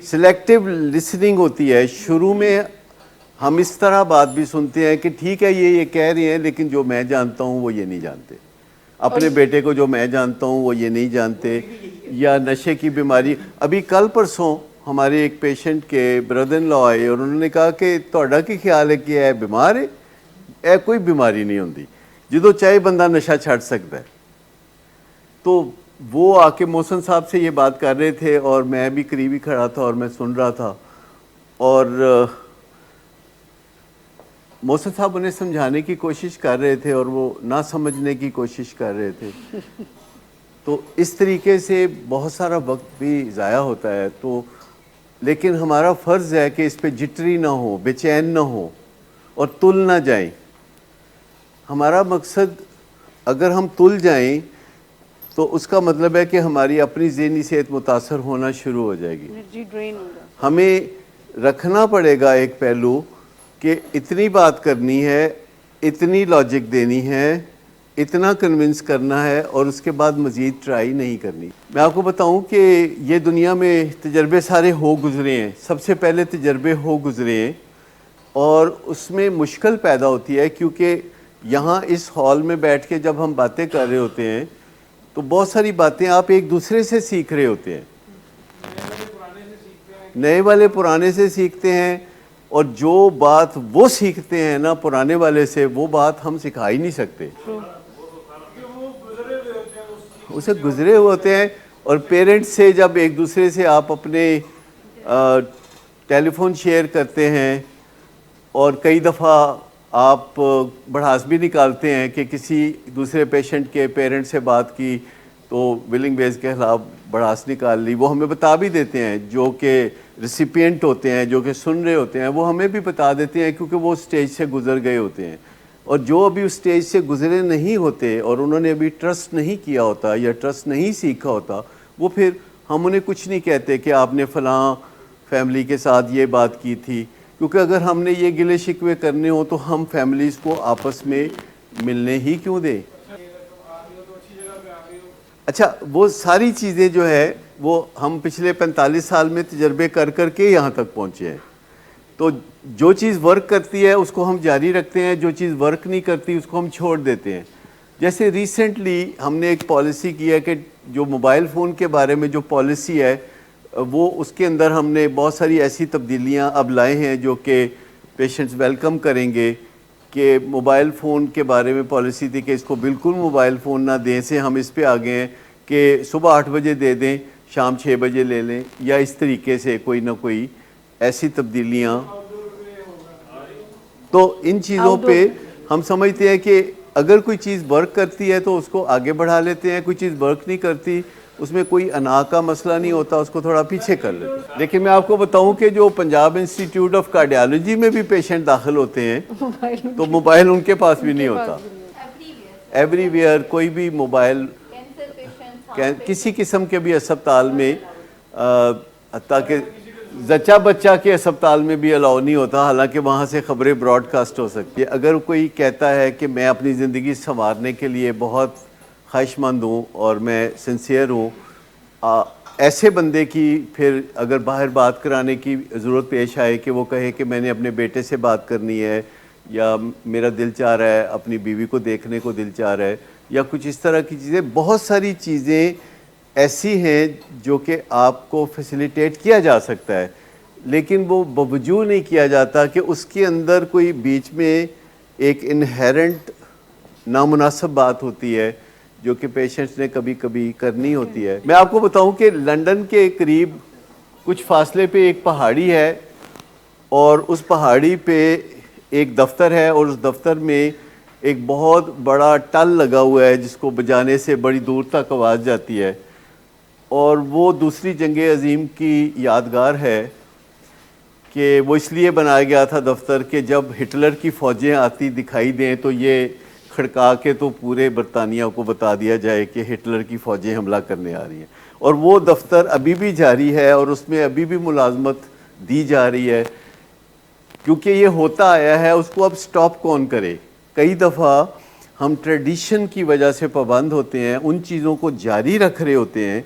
سلیکٹیو لسننگ ہوتی ہے. شروع میں ہم اس طرح بات بھی سنتے ہیں کہ ٹھیک ہے یہ کہہ رہے ہیں لیکن جو میں جانتا ہوں وہ یہ نہیں جانتے. اپنے بیٹے کو جو میں جانتا ہوں وہ یہ نہیں جانتے. یا نشے کی بیماری. ابھی کل پرسوں ہمارے ایک پیشنٹ کے بردر ان لا آئے اور انہوں نے کہا کہ تہاڈا کی خیال ہے کہ اے بیمار ہے؟ اے کوئی بیماری نہیں ہوندی، جدو چاہے بندہ نشہ چھڈ سکتا ہے. تو وہ آ کے محسن صاحب سے یہ بات کر رہے تھے اور میں بھی قریب ہی کھڑا تھا اور میں سن رہا تھا، اور محسن صاحب انہیں سمجھانے کی کوشش کر رہے تھے اور وہ نہ سمجھنے کی کوشش کر رہے تھے. تو اس طریقے سے بہت سارا وقت بھی ضائع ہوتا ہے. تو لیکن ہمارا فرض ہے کہ اس پہ جٹری نہ ہو، بے چین نہ ہو اور تل نہ جائیں. ہمارا مقصد اگر ہم تل جائیں تو اس کا مطلب ہے کہ ہماری اپنی ذہنی صحت متاثر ہونا شروع ہو جائے گی. انرجی ڈرین ہوگا. ہمیں رکھنا پڑے گا ایک پہلو کہ اتنی بات کرنی ہے، اتنی لاجک دینی ہے، اتنا کنونس کرنا ہے، اور اس کے بعد مزید ٹرائی نہیں کرنی. میں آپ کو بتاؤں کہ یہ دنیا میں تجربے سارے ہو گزرے ہیں. سب سے پہلے تجربے ہو گزرے ہیں اور اس میں مشکل پیدا ہوتی ہے کیونکہ یہاں اس ہال میں بیٹھ کے جب ہم باتیں کر رہے ہوتے ہیں تو بہت ساری باتیں آپ ایک دوسرے سے سیکھ رہے ہوتے ہیں، نئے والے پرانے سے سیکھتے ہیں، اور جو بات وہ سیکھتے ہیں نا پرانے والے سے، وہ بات ہم سکھا ہی نہیں سکتے، اسے گزرے ہوئے ہوتے ہیں۔ اور پیرنٹس سے جب ایک دوسرے سے آپ اپنے ٹیلی فون شیئر کرتے ہیں، اور کئی دفعہ آپ بڑھاس بھی نکالتے ہیں کہ کسی دوسرے پیشنٹ کے پیرنٹ سے بات کی تو ولنگ ویز کے خلاف بڑھاس نکال لی، وہ ہمیں بتا بھی دیتے ہیں، جو کہ ریسیپینٹ ہوتے ہیں، جو کہ سن رہے ہوتے ہیں، وہ ہمیں بھی بتا دیتے ہیں کیونکہ وہ اسٹیج سے گزر گئے ہوتے ہیں۔ اور جو ابھی اس اسٹیج سے گزرے نہیں ہوتے اور انہوں نے ابھی ٹرسٹ نہیں کیا ہوتا یا ٹرسٹ نہیں سیکھا ہوتا، وہ پھر ہم انہیں کچھ نہیں کہتے کہ آپ نے فلاں فیملی کے ساتھ یہ بات کی تھی، کیونکہ اگر ہم نے یہ گلے شکوے کرنے ہوں تو ہم فیملیز کو آپس میں ملنے ہی کیوں دیں۔ اچھا، وہ ساری چیزیں جو ہے وہ ہم پچھلے 45 سال میں تجربے کر کر کے یہاں تک پہنچے ہیں، تو جو چیز ورک کرتی ہے اس کو ہم جاری رکھتے ہیں، جو چیز ورک نہیں کرتی اس کو ہم چھوڑ دیتے ہیں۔ جیسے ریسنٹلی ہم نے ایک پالیسی کی ہے کہ جو موبائل فون کے بارے میں جو پالیسی ہے وہ اس کے اندر ہم نے بہت ساری ایسی تبدیلیاں اب لائے ہیں جو کہ پیشنٹس ویلکم کریں گے، کہ موبائل فون کے بارے میں پالیسی تھی کہ اس کو بالکل موبائل فون نہ دیں، سے ہم اس پہ آ گئے ہیں کہ صبح 8 بجے دے دیں، شام 6 بجے لے لیں، یا اس طریقے سے کوئی نہ کوئی ایسی تبدیلیاں۔ تو ان چیزوں پہ ہم سمجھتے ہیں کہ اگر کوئی چیز ورک کرتی ہے تو اس کو آگے بڑھا لیتے ہیں، کوئی چیز ورک نہیں کرتی اس میں کوئی انا کا مسئلہ نہیں ہوتا، اس کو تھوڑا پیچھے کر لیتے ہیں۔ لیکن میں آپ کو بتاؤں کہ جو پنجاب انسٹیٹیوٹ آف کارڈیالوجی میں بھی پیشنٹ داخل ہوتے ہیں تو موبائل ان کے پاس بھی نہیں ہوتا، ایوری ویئر کوئی بھی موبائل کسی قسم کے بھی اسپتال میں، حتیٰ کہ زچہ بچہ کے اسپتال میں بھی الاؤ نہیں ہوتا، حالانکہ وہاں سے خبریں براڈ کاسٹ ہو سکتی ہے۔ اگر کوئی کہتا ہے کہ میں اپنی زندگی سنوارنے کے لیے بہت خواہش مند ہوں اور میں سنسیئر ہوں، ایسے بندے کی پھر اگر باہر بات کرانے کی ضرورت پیش آئے کہ وہ کہے کہ میں نے اپنے بیٹے سے بات کرنی ہے، یا میرا دل چاہ رہا ہے اپنی بیوی کو دیکھنے کو دل چاہ رہا ہے، یا کچھ اس طرح کی چیزیں، بہت ساری چیزیں ایسی ہیں جو کہ آپ کو فیسیلیٹیٹ کیا جا سکتا ہے، لیکن وہ بوجود نہیں کیا جاتا کہ اس کے اندر کوئی بیچ میں ایک انہیرنٹ نامناسب بات ہوتی ہے جو کہ پیشنٹس نے کبھی کبھی کرنی ہوتی ہے۔ میں آپ کو بتاؤں کہ لندن کے قریب کچھ فاصلے پہ ایک پہاڑی ہے، اور اس پہاڑی پہ ایک دفتر ہے، اور اس دفتر میں ایک بہت بڑا ٹل لگا ہوا ہے جس کو بجانے سے بڑی دور تک آواز جاتی ہے، اور وہ دوسری جنگ عظیم کی یادگار ہے کہ وہ اس لیے بنایا گیا تھا دفتر کہ جب ہٹلر کی فوجیں آتی دکھائی دیں تو یہ کھڑکا کے تو پورے برطانیہ کو بتا دیا جائے کہ ہٹلر کی فوجیں حملہ کرنے آ رہی ہیں۔ اور وہ دفتر ابھی بھی جاری ہے اور اس میں ابھی بھی ملازمت دی جا رہی ہے، کیونکہ یہ ہوتا آیا ہے، اس کو اب سٹاپ کون کرے؟ کئی دفعہ ہم ٹریڈیشن کی وجہ سے پابند ہوتے ہیں، ان چیزوں کو جاری رکھ رہے ہوتے ہیں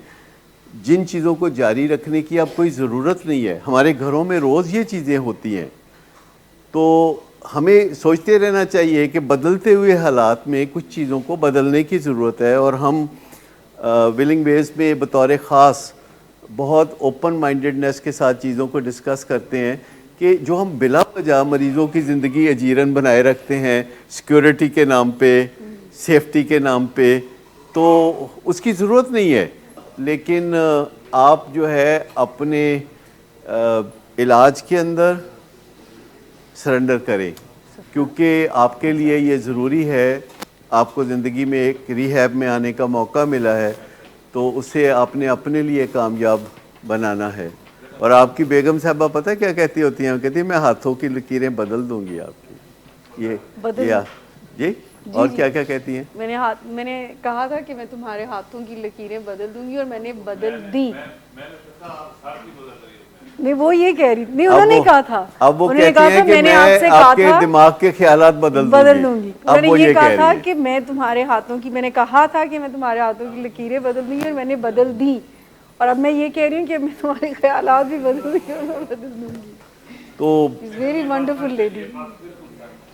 جن چیزوں کو جاری رکھنے کی اب کوئی ضرورت نہیں ہے۔ ہمارے گھروں میں روز یہ چیزیں ہوتی ہیں، تو ہمیں سوچتے رہنا چاہیے کہ بدلتے ہوئے حالات میں کچھ چیزوں کو بدلنے کی ضرورت ہے، اور ہم ولنگ ویز میں بطور خاص بہت اوپن مائنڈڈنس کے ساتھ چیزوں کو ڈسکس کرتے ہیں کہ جو ہم بلا وجہ مریضوں کی زندگی اجیرن بنائے رکھتے ہیں سیکیورٹی کے نام پہ، سیفٹی کے نام پہ، تو اس کی ضرورت نہیں ہے۔ لیکن آپ جو ہے اپنے علاج کے اندر سرنڈر کریں، کیونکہ آپ کے لیے یہ ضروری ہے، آپ کو زندگی میں ایک ریہیب میں آنے کا موقع ملا ہے، تو اسے آپ نے اپنے لیے کامیاب بنانا ہے۔ اور آپ کی بیگم صاحبہ پتہ کیا کہتی ہوتی ہیں؟ وہ کہتی ہیں میں ہاتھوں کی لکیریں بدل دوں گی آپ کی، یہ جی، اور کیا کیا کہتی ہیں؟ میں نے کہا تھا کہ میں تمہارے ہاتھوں کی لکیریں بدل دوں گی، اور میں نے بدل دی۔ نہیں، وہ یہ کہہ رہی نہیں، انہوں نے کہا تھا، اب وہ کہتی ہیں کہ میں آپ کے دماغ کے خیالات بدل دوں گی۔ انہوں نے یہ کہا تھا کہ میں تمہارے ہاتھوں کی، میں نے کہا تھا کہ میں تمہارے ہاتھوں کی لکیریں بدل دوں گی، اور میں نے بدل دی، اور اب میں یہ کہہ رہی ہوں کہ میں تمہارے خیالات بھی بدل دوں گی اور میں بدل دوں گی۔ تو She's very wonderful lady.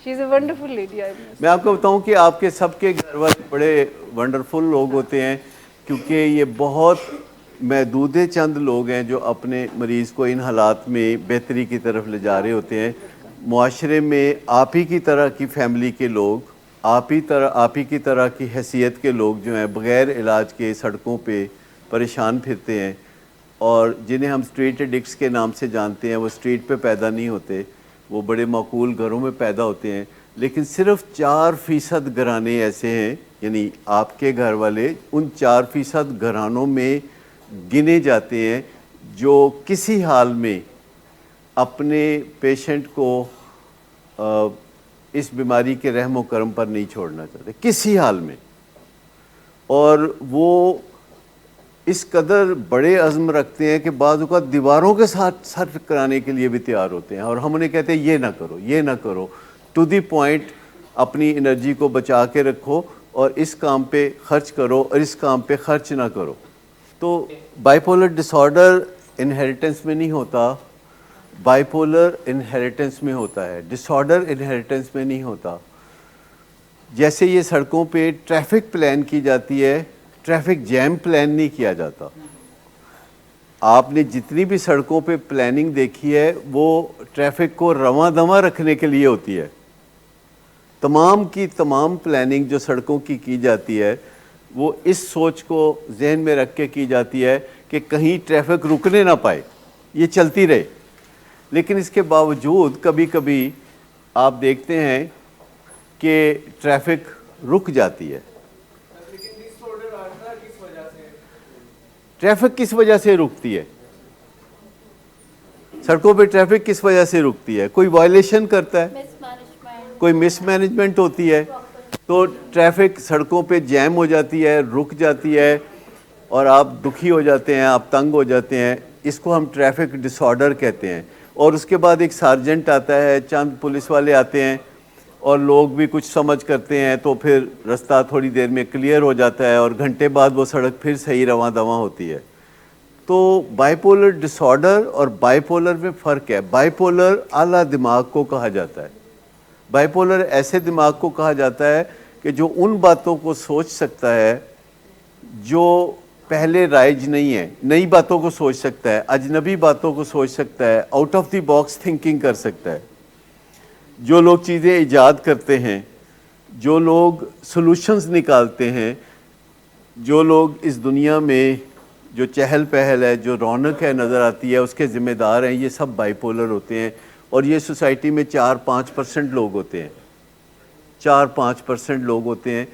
She's a wonderful lady, I must. میں آپ کو بتاؤں کہ آپ کے سب کے گھر والے بڑے ونڈرفل لوگ ہوتے ہیں، کیونکہ یہ بہت محدود چند لوگ ہیں جو اپنے مریض کو ان حالات میں بہتری کی طرف لے جا رہے ہوتے ہیں۔ معاشرے میں آپ ہی کی طرح کی فیملی کے لوگ، آپ ہی کی طرح کی حیثیت کے لوگ جو ہیں بغیر علاج کے سڑکوں پہ پریشان پھرتے ہیں، اور جنہیں ہم اسٹریٹ ایڈکٹس کے نام سے جانتے ہیں، وہ اسٹریٹ پہ پیدا نہیں ہوتے، وہ بڑے معقول گھروں میں پیدا ہوتے ہیں، لیکن صرف 4% گھرانے ایسے ہیں، یعنی آپ کے گھر والے ان 4% گھرانوں میں گنے جاتے ہیں جو کسی حال میں اپنے پیشنٹ کو اس بیماری کے رحم و کرم پر نہیں چھوڑنا چاہتے، کسی حال میں۔ اور وہ اس قدر بڑے عزم رکھتے ہیں کہ بعض اوقات دیواروں کے ساتھ سر کرانے کے لیے بھی تیار ہوتے ہیں، اور ہم انہیں کہتے ہیں یہ نہ کرو، یہ نہ کرو، ٹو دی پوائنٹ اپنی انرجی کو بچا کے رکھو اور اس کام پہ خرچ کرو اور اس کام پہ خرچ نہ کرو۔ تو بائیپولر ڈس آرڈر انہیریٹنس میں نہیں ہوتا، بائیپولر انہیریٹنس میں ہوتا ہے، ڈس آرڈر انہیریٹنس میں نہیں ہوتا۔ جیسے یہ سڑکوں پہ ٹریفک پلان کی جاتی ہے، ٹریفک جیم پلان نہیں کیا جاتا۔ آپ نے جتنی بھی سڑکوں پہ پلاننگ دیکھی ہے وہ ٹریفک کو رواں دواں رکھنے کے لیے ہوتی ہے۔ تمام کی تمام پلاننگ جو سڑکوں کی جاتی ہے وہ اس سوچ کو ذہن میں رکھ کے کی جاتی ہے کہ کہیں ٹریفک رکنے نہ پائے، یہ چلتی رہے۔ لیکن اس کے باوجود کبھی کبھی آپ دیکھتے ہیں کہ ٹریفک رک جاتی ہے۔ ٹریفک کس وجہ سے رکتی ہے؟ سڑکوں پہ ٹریفک کس وجہ سے رکتی ہے؟ کوئی وائلیشن کرتا ہے، کوئی مس مینجمنٹ ہوتی ہے، تو ٹریفک سڑکوں پہ جیم ہو جاتی ہے، رک جاتی ہے، اور آپ دکھی ہو جاتے ہیں، آپ تنگ ہو جاتے ہیں۔ اس کو ہم ٹریفک ڈس آرڈر کہتے ہیں۔ اور اس کے بعد ایک سارجنٹ آتا ہے، چند پولیس والے آتے ہیں، اور لوگ بھی کچھ سمجھ کرتے ہیں، تو پھر رستہ تھوڑی دیر میں کلیئر ہو جاتا ہے، اور گھنٹے بعد وہ سڑک پھر صحیح رواں دواں ہوتی ہے۔ تو بائی پولر ڈس آرڈر اور بائی پولر میں فرق ہے۔ بائی پولر اعلیٰ دماغ کو کہا جاتا ہے۔ بائی پولر ایسے دماغ کو کہا جاتا ہے کہ جو ان باتوں کو سوچ سکتا ہے جو پہلے رائج نہیں ہے، نئی باتوں کو سوچ سکتا ہے، اجنبی باتوں کو سوچ سکتا ہے، out of the box thinking کر سکتا ہے۔ جو لوگ چیزیں ایجاد کرتے ہیں، جو لوگ سلوشنز نکالتے ہیں، جو لوگ اس دنیا میں جو چہل پہل ہے، جو رونق ہے نظر آتی ہے، اس کے ذمہ دار ہیں، یہ سب بائی پولر ہوتے ہیں۔ اور یہ سوسائٹی میں 4-5% لوگ ہوتے ہیں، 4-5% لوگ ہوتے ہیں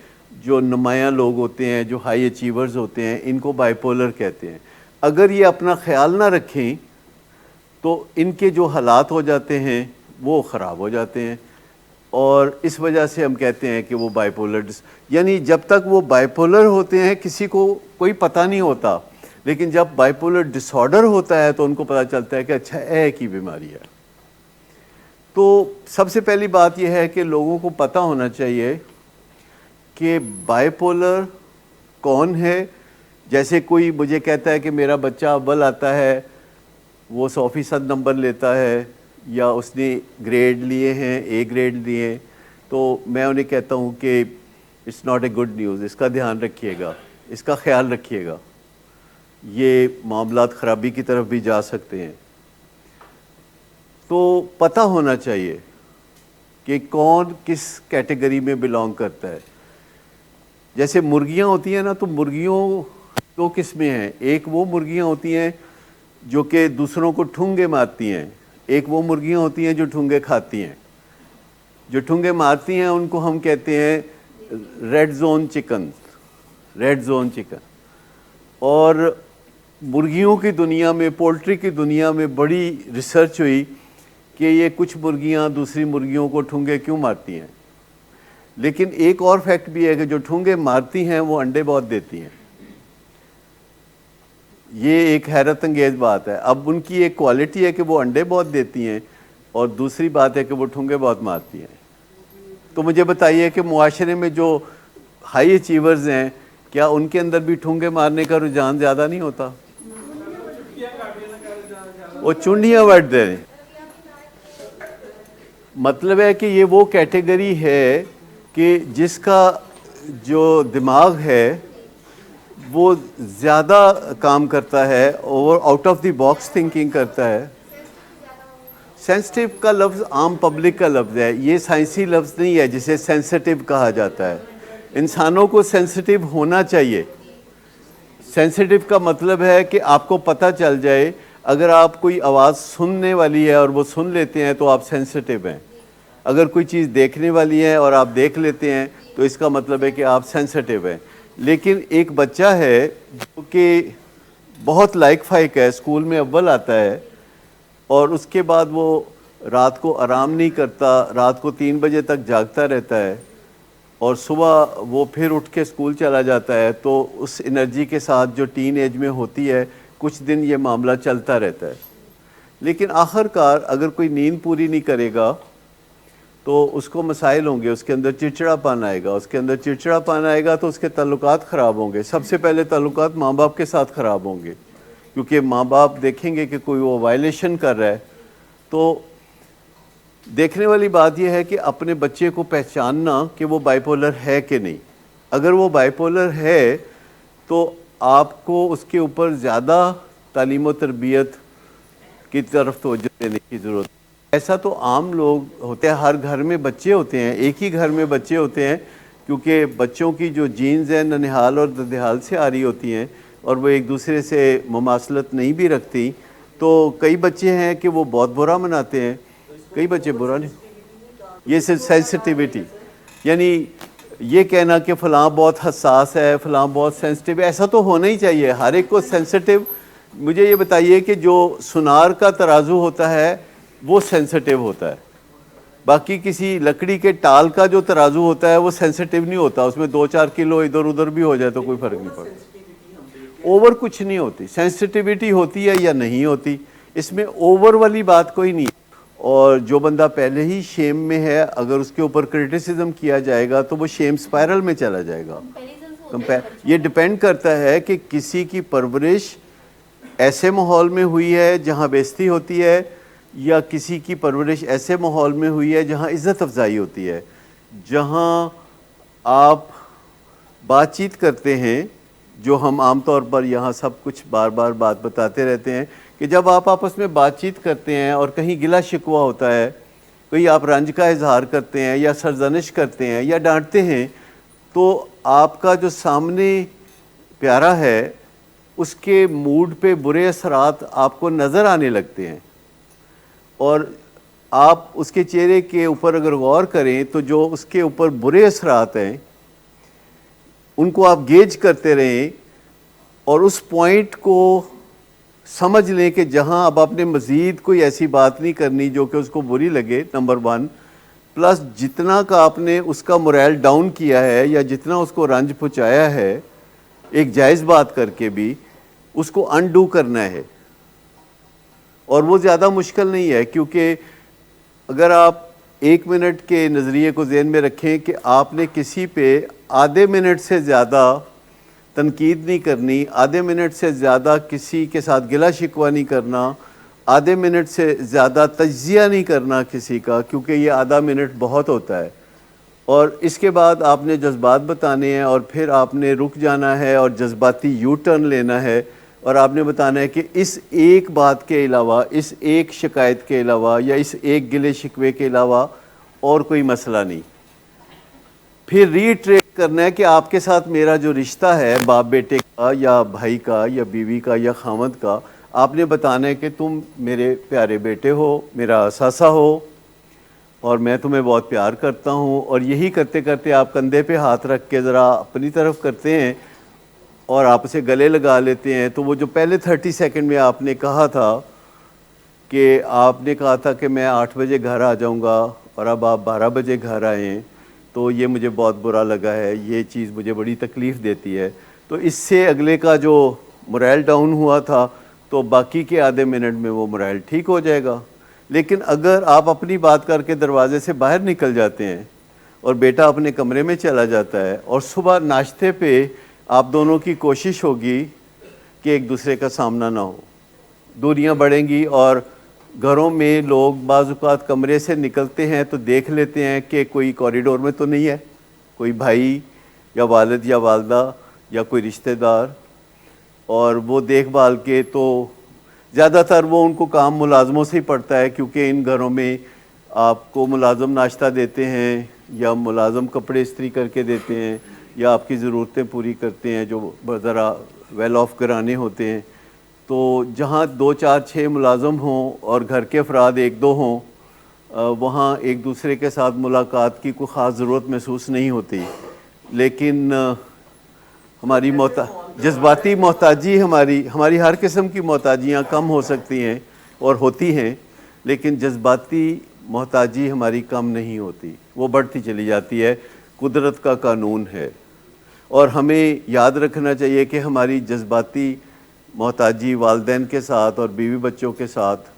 جو نمایاں لوگ ہوتے ہیں، جو ہائی اچیورز ہوتے ہیں، ان کو بائی پولر کہتے ہیں۔ اگر یہ اپنا خیال نہ رکھیں تو ان کے جو حالات ہو جاتے ہیں وہ خراب ہو جاتے ہیں، اور اس وجہ سے ہم کہتے ہیں کہ وہ بائی پولر یعنی جب تک وہ بائی پولر ہوتے ہیں کسی کو کوئی پتہ نہیں ہوتا، لیکن جب بائی پولر ڈس آرڈر ہوتا ہے تو ان کو پتہ چلتا ہے کہ اچھا ایک ہی بیماری ہے۔ تو سب سے پہلی بات یہ ہے کہ لوگوں کو پتہ ہونا چاہیے کہ بائی پولر کون ہے۔ جیسے کوئی مجھے کہتا ہے کہ میرا بچہ اول آتا ہے، وہ 100% نمبر لیتا ہے، یا اس نے گریڈ لیے ہیں، اے گریڈ لیے ہیں، تو میں انہیں کہتا ہوں کہ it's not a good news, اس کا دھیان رکھیے گا، اس کا خیال رکھیے گا، یہ معاملات خرابی کی طرف بھی جا سکتے ہیں۔ تو پتہ ہونا چاہیے کہ کون کس کیٹیگری میں بلانگ کرتا ہے۔ جیسے مرغیاں ہوتی ہیں نا، تو مرغیوں 2 قسمیں ہیں۔ ایک وہ مرغیاں ہوتی ہیں جو کہ دوسروں کو ٹھونگے مارتی ہیں، ایک وہ مرغیاں ہوتی ہیں جو ٹھونگے کھاتی ہیں۔ جو ٹھونگے مارتی ہیں ان کو ہم کہتے ہیں red zone chicken, red zone chicken. اور مرغیوں کی دنیا میں، پولٹری کی دنیا میں بڑی ریسرچ ہوئی کہ یہ کچھ مرغیاں دوسری مرغیوں کو ٹھونگے کیوں مارتی ہیں۔ لیکن ایک اور فیکٹ بھی ہے کہ جو ٹھونگے مارتی ہیں وہ انڈے بہت دیتی ہیں۔ یہ ایک حیرت انگیز بات ہے۔ اب ان کی ایک کوالٹی ہے کہ وہ انڈے بہت دیتی ہیں، اور دوسری بات ہے کہ وہ ٹھونگے بہت مارتی ہیں۔ تو مجھے بتائیے کہ معاشرے میں جو ہائی اچیورز ہیں، کیا ان کے اندر بھی ٹھونگے مارنے کا رجحان زیادہ نہیں ہوتا؟ وہ چونڈیاں وٹ دیں۔ مطلب ہے کہ یہ وہ کیٹیگری ہے کہ جس کا جو دماغ ہے وہ زیادہ کام کرتا ہے اور out of the box thinking کرتا ہے. سینسٹیو کا لفظ عام پبلک کا لفظ ہے, یہ سائنسی لفظ نہیں ہے جسے سینسٹیو کہا جاتا ہے. انسانوں کو سینسٹیو ہونا چاہیے. سینسٹیو کا مطلب ہے کہ آپ کو پتہ چل جائے, اگر آپ کوئی آواز سننے والی ہے اور وہ سن لیتے ہیں تو آپ سینسٹیو ہیں. اگر کوئی چیز دیکھنے والی ہے اور آپ دیکھ لیتے ہیں تو اس کا مطلب ہے کہ آپ سینسٹیو ہیں. لیکن ایک بچہ ہے جو کہ بہت لائق فائق ہے, اسکول میں اول آتا ہے, اور اس کے بعد وہ رات کو آرام نہیں کرتا, رات کو 3 بجے تک جاگتا رہتا ہے, اور صبح وہ پھر اٹھ کے اسکول چلا جاتا ہے. تو اس انرجی کے ساتھ جو ٹین ایج میں ہوتی ہے, کچھ دن یہ معاملہ چلتا رہتا ہے. لیکن آخر کار اگر کوئی نیند پوری نہیں کرے گا تو اس کو مسائل ہوں گے, اس کے اندر چڑچڑا پن آئے گا. اس کے اندر چڑچڑا پن آئے گا تو اس کے تعلقات خراب ہوں گے. سب سے پہلے تعلقات ماں باپ کے ساتھ خراب ہوں گے, کیونکہ ماں باپ دیکھیں گے کہ کوئی وہ وائلیشن کر رہا ہے. تو دیکھنے والی بات یہ ہے کہ اپنے بچے کو پہچاننا کہ وہ بائی پولر ہے کہ نہیں. اگر وہ بائی پولر ہے تو آپ کو اس کے اوپر زیادہ تعلیم و تربیت کی طرف توجہ دینے کی ضرورت ہے. ایسا تو عام لوگ ہوتے ہیں, ہر گھر میں بچے ہوتے ہیں, ایک ہی گھر میں بچے ہوتے ہیں, کیونکہ بچوں کی جو جینز ہیں ننہال اور ددھیال سے آ رہی ہوتی ہیں اور وہ ایک دوسرے سے مماثلت نہیں بھی رکھتی. تو کئی بچے ہیں کہ وہ بہت برا مناتے ہیں, کئی بچے برا نہیں. یہ سینسٹیوٹی یعنی یہ کہنا کہ فلاں بہت حساس ہے, فلاں بہت سینسٹیو ہے, ایسا تو ہونا ہی چاہیے. ہر ایک کو سینسٹیو. مجھے یہ بتائیے کہ جو سونار کا ترازو ہوتا ہے وہ سینسٹیو ہوتا ہے, باقی کسی لکڑی کے ٹال کا جو ترازو ہوتا ہے وہ سینسٹیو نہیں ہوتا. اس میں 2-4 کلو ادھر ادھر بھی ہو جائے تو کوئی فرق نہیں پڑتا. اوور کچھ نہیں ہوتی. سینسٹیوٹی ہوتی ہے یا نہیں ہوتی, اس میں اوور والی بات کوئی نہیں. اور جو بندہ پہلے ہی شیم میں ہے, اگر اس کے اوپر کرٹیسزم کیا جائے گا تو وہ شیم سپائرل میں چلا جائے گا. یہ ڈیپینڈ کرتا ہے کہ کسی کی پرورش ایسے ماحول میں ہوئی ہے جہاں بےزتی ہوتی ہے, یا کسی کی پرورش ایسے ماحول میں ہوئی ہے جہاں عزت افزائی ہوتی ہے, جہاں آپ بات چیت کرتے ہیں, جو ہم عام طور پر یہاں سب کچھ بار بار بات بتاتے رہتے ہیں کہ جب آپ آپس میں بات چیت کرتے ہیں اور کہیں گلا شکوہ ہوتا ہے, کوئی آپ رنج کا اظہار کرتے ہیں یا سرزنش کرتے ہیں یا ڈانٹتے ہیں, تو آپ کا جو سامنے پیارا ہے اس کے موڈ پہ برے اثرات آپ کو نظر آنے لگتے ہیں. اور آپ اس کے چہرے کے اوپر اگر غور کریں تو جو اس کے اوپر برے اثرات ہیں ان کو آپ گیج کرتے رہیں اور اس پوائنٹ کو سمجھ لیں کہ جہاں اب آپ نے مزید کوئی ایسی بات نہیں کرنی جو کہ اس کو بری لگے, نمبر 1. پلس جتنا کا آپ نے اس کا مورائل ڈاؤن کیا ہے یا جتنا اس کو رنج پہنچایا ہے, ایک جائز بات کر کے بھی اس کو انڈو کرنا ہے. اور وہ زیادہ مشکل نہیں ہے, کیونکہ اگر آپ 1 منٹ کے نظریے کو ذہن میں رکھیں کہ آپ نے کسی پہ آدھے منٹ سے زیادہ تنقید نہیں کرنی, آدھے منٹ سے زیادہ کسی کے ساتھ گلا شکوہ نہیں کرنا, آدھے منٹ سے زیادہ تجزیہ نہیں کرنا کسی کا, کیونکہ یہ آدھا منٹ بہت ہوتا ہے. اور اس کے بعد آپ نے جذبات بتانے ہیں اور پھر آپ نے رک جانا ہے اور جذباتی یو ٹرن لینا ہے, اور آپ نے بتانا ہے کہ اس ایک بات کے علاوہ, اس ایک شکایت کے علاوہ یا اس ایک گلے شکوے کے علاوہ اور کوئی مسئلہ نہیں. پھر ریٹریٹ کرنا ہے کہ آپ کے ساتھ میرا جو رشتہ ہے باپ بیٹے کا یا بھائی کا یا بیوی کا یا خاوند کا, آپ نے بتانا ہے کہ تم میرے پیارے بیٹے ہو, میرا اثاثہ ہو, اور میں تمہیں بہت پیار کرتا ہوں. اور یہی کرتے کرتے آپ کندھے پہ ہاتھ رکھ کے ذرا اپنی طرف کرتے ہیں اور آپ اسے گلے لگا لیتے ہیں. تو وہ جو پہلے 30 سیکنڈ میں آپ نے کہا تھا کہ آپ نے کہا تھا کہ میں 8 بجے گھر آ جاؤں گا اور اب آپ 12 بجے گھر آئیں, تو یہ مجھے بہت برا لگا ہے, یہ چیز مجھے بڑی تکلیف دیتی ہے. تو اس سے اگلے کا جو مورائل ڈاؤن ہوا تھا تو باقی کے آدھے منٹ میں وہ مورائل ٹھیک ہو جائے گا. لیکن اگر آپ اپنی بات کر کے دروازے سے باہر نکل جاتے ہیں اور بیٹا اپنے کمرے میں چلا جاتا ہے, اور صبح ناشتے پہ آپ دونوں کی کوشش ہوگی کہ ایک دوسرے کا سامنا نہ ہو, دوریاں بڑھیں گی اور گھروں میں لوگ بعض اوقات کمرے سے نکلتے ہیں تو دیکھ لیتے ہیں کہ کوئی کوریڈور میں تو نہیں ہے، کوئی بھائی یا والد یا والدہ یا کوئی رشتہ دار، اور وہ دیکھ بھال کے تو زیادہ تر وہ ان کو کام ملازموں سے ہی پڑتا ہے، کیونکہ ان گھروں میں آپ کو ملازم ناشتہ دیتے ہیں یا ملازم کپڑے استری کر کے دیتے ہیں یا آپ کی ضرورتیں پوری کرتے ہیں جو ذرا ویل آف گھرانے ہوتے ہیں۔ تو جہاں 2 4 6 ملازم ہوں اور گھر کے افراد 1 2 ہوں، وہاں ایک دوسرے کے ساتھ ملاقات کی کوئی خاص ضرورت محسوس نہیں ہوتی، لیکن ہماری جذباتی محتاجی ہماری ہر قسم کی محتاجیاں کم ہو سکتی ہیں اور ہوتی ہیں، لیکن جذباتی محتاجی ہماری کم نہیں ہوتی، وہ بڑھتی چلی جاتی ہے، قدرت کا قانون ہے۔ اور ہمیں یاد رکھنا چاہیے کہ ہماری جذباتی محتاجی والدین کے ساتھ اور بیوی بچوں کے ساتھ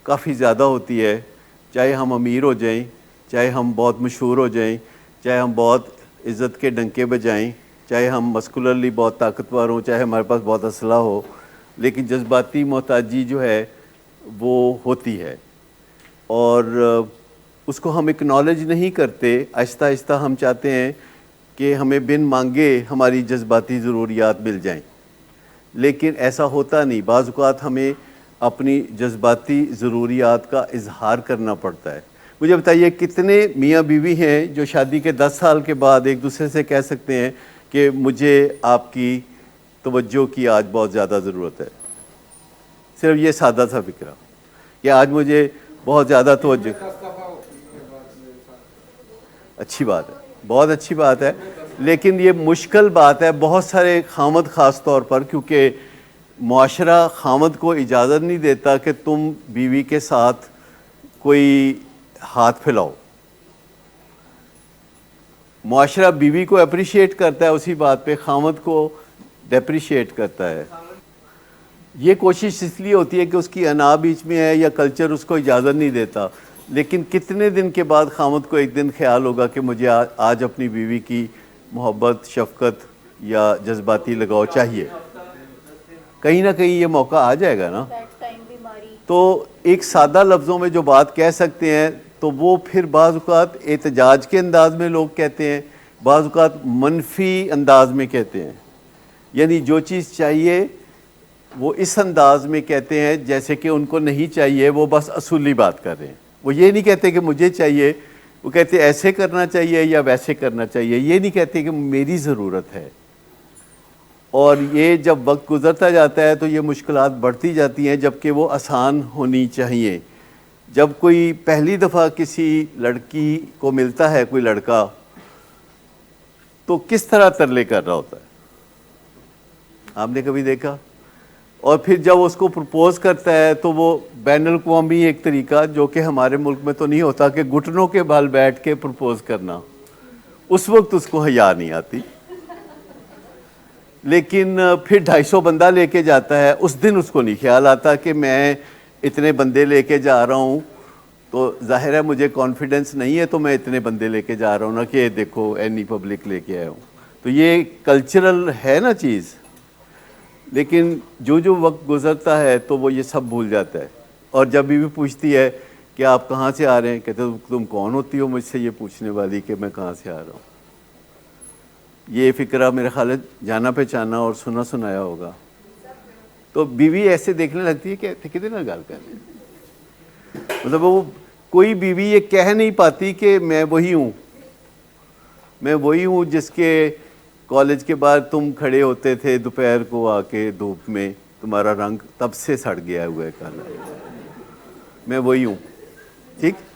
کافی زیادہ ہوتی ہے، چاہے ہم امیر ہو جائیں، چاہے ہم بہت مشہور ہو جائیں، چاہے ہم بہت عزت کے ڈنکے بجائیں، چاہے ہم مسکولرلی بہت طاقتور ہوں، چاہے ہمارے پاس بہت اسلحہ ہو، لیکن جذباتی محتاجی جو ہے وہ ہوتی ہے، اور اس کو ہم اکنالج نہیں کرتے۔ آہستہ آہستہ ہم چاہتے ہیں کہ ہمیں بن مانگے ہماری جذباتی ضروریات مل جائیں، لیکن ایسا ہوتا نہیں۔ بعض اوقات ہمیں اپنی جذباتی ضروریات کا اظہار کرنا پڑتا ہے۔ مجھے بتائیے کتنے میاں بیوی ہیں جو شادی کے 10 سال کے بعد ایک دوسرے سے کہہ سکتے ہیں کہ مجھے آپ کی توجہ کی آج بہت زیادہ ضرورت ہے، صرف یہ سادہ سا فکرہ کہ آج مجھے بہت زیادہ توجہ۔ اچھی بات ہے، بہت اچھی بات ہے، لیکن یہ مشکل بات ہے بہت سارے خامد خاص طور پر، کیونکہ معاشرہ خامد کو اجازت نہیں دیتا کہ تم بیوی کے ساتھ کوئی ہاتھ پھیلاؤ۔ معاشرہ بیوی کو اپریشیٹ کرتا ہے اسی بات پہ، خامد کو ڈیپریشیٹ کرتا ہے۔ یہ کوشش اس لیے ہوتی ہے کہ اس کی انا بیچ میں ہے یا کلچر اس کو اجازت نہیں دیتا، لیکن کتنے دن کے بعد خامد کو ایک دن خیال ہوگا کہ مجھے آج اپنی بیوی کی محبت، شفقت یا جذباتی لگاؤ چاہیے، کہیں نہ کہیں یہ موقع آ جائے گا نا۔ تو ایک سادہ لفظوں میں جو بات کہہ سکتے ہیں تو وہ پھر بعض اوقات احتجاج کے انداز میں لوگ کہتے ہیں، بعض اوقات منفی انداز میں کہتے ہیں، یعنی جو چیز چاہیے وہ اس انداز میں کہتے ہیں جیسے کہ ان کو نہیں چاہیے، وہ بس اصولی بات کر رہے ہیں۔ وہ یہ نہیں کہتے کہ مجھے چاہیے، وہ کہتے ایسے کرنا چاہیے یا ویسے کرنا چاہیے، یہ نہیں کہتے کہ میری ضرورت ہے۔ اور یہ جب وقت گزرتا جاتا ہے تو یہ مشکلات بڑھتی جاتی ہیں، جبکہ وہ آسان ہونی چاہیے۔ جب کوئی پہلی دفعہ کسی لڑکی کو ملتا ہے کوئی لڑکا، تو کس طرح ترلے کر رہا ہوتا ہے، آپ نے کبھی دیکھا؟ اور پھر جب اس کو پرپوز کرتا ہے تو وہ بین الاقوامی ایک طریقہ جو کہ ہمارے ملک میں تو نہیں ہوتا کہ گھٹنوں کے بال بیٹھ کے پرپوز کرنا، اس وقت اس کو حیا نہیں آتی، لیکن پھر 250 بندہ لے کے جاتا ہے، اس دن اس کو نہیں خیال آتا کہ میں اتنے بندے لے کے جا رہا ہوں تو ظاہر ہے مجھے کانفیڈنس نہیں ہے تو میں اتنے بندے لے کے جا رہا ہوں نا کہ دیکھو اینی پبلک لے کے آیا ہوں۔ تو یہ کلچرل ہے نا چیز، لیکن جو وقت گزرتا ہے تو وہ یہ سب بھول جاتا ہے۔ اور جب بھی پوچھتی ہے کہ آپ کہاں سے آ رہے ہیں، کہتے تم کون ہوتی ہو مجھ سے یہ پوچھنے والی کہ میں کہاں سے آ رہا ہوں۔ یہ فکرہ میرے خیال ہے جانا پہچانا اور سنا سنایا ہوگا۔ تو بیوی ایسے دیکھنے لگتی ہے کہ کتنے نہ گال کر رہے ہیں، مطلب وہ کوئی بیوی یہ کہہ نہیں پاتی کہ میں وہی ہوں جس کے کالج کے بعد تم کھڑے ہوتے تھے دوپہر کو آ کے دھوپ میں، تمہارا رنگ تب سے سڑ گیا ہوا ہے کالا، میں وہی ہوں، ٹھیک۔